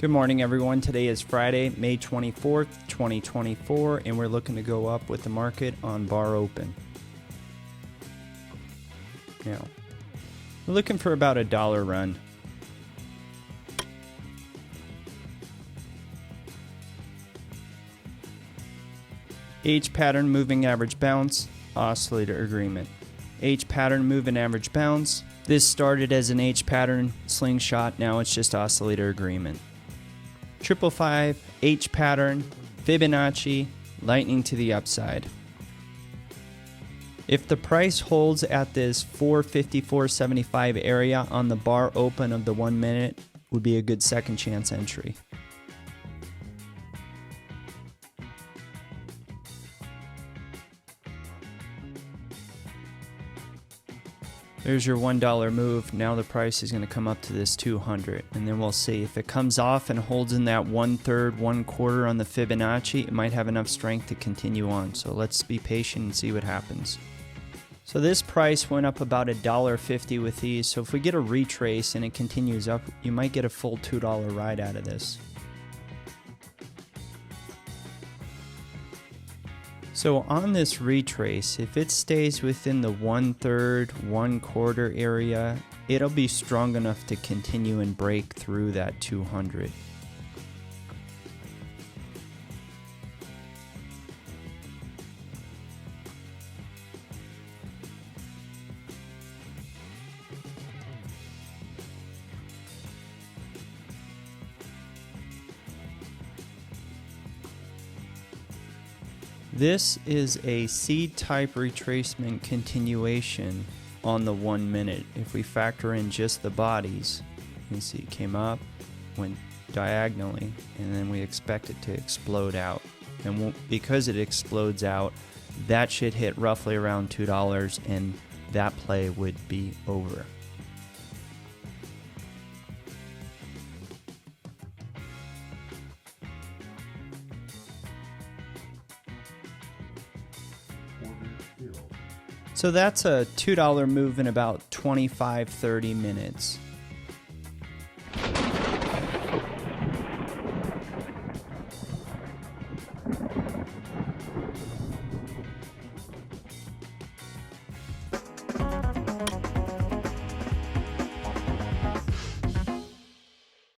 Good morning, everyone. Today is Friday, May 24th, 2024, and we're looking to go up with the market on bar open. Now, we're looking for about a dollar run. H pattern moving average bounce, oscillator agreement. H pattern moving average bounce. This started as an H pattern slingshot, now it's just oscillator agreement. 555, H pattern, Fibonacci, lightning to the upside. If the price holds at this 454.75 area on the bar open of the 1 minute, would be a good second chance entry. There's your $1 move. Now the price is going to come up to this 200, and then we'll see. If it comes off and holds in that 1/3, 1/4 on the Fibonacci, it might have enough strength to continue on. So let's be patient and see what happens. So this price went up about $1.50 with these. So if we get a retrace and it continues up, you might get a full $2 ride out of this. So on this retrace, if it stays within the 1/3, 1/4 area, it'll be strong enough to continue and break through that 200. This is a C-type retracement continuation on the 1 minute. If we factor in just the bodies, you can see it came up, went diagonally, and then we expect it to explode out. And because it explodes out, that should hit roughly around $2, and that play would be over. So that's a $2 move in about 25-30 minutes.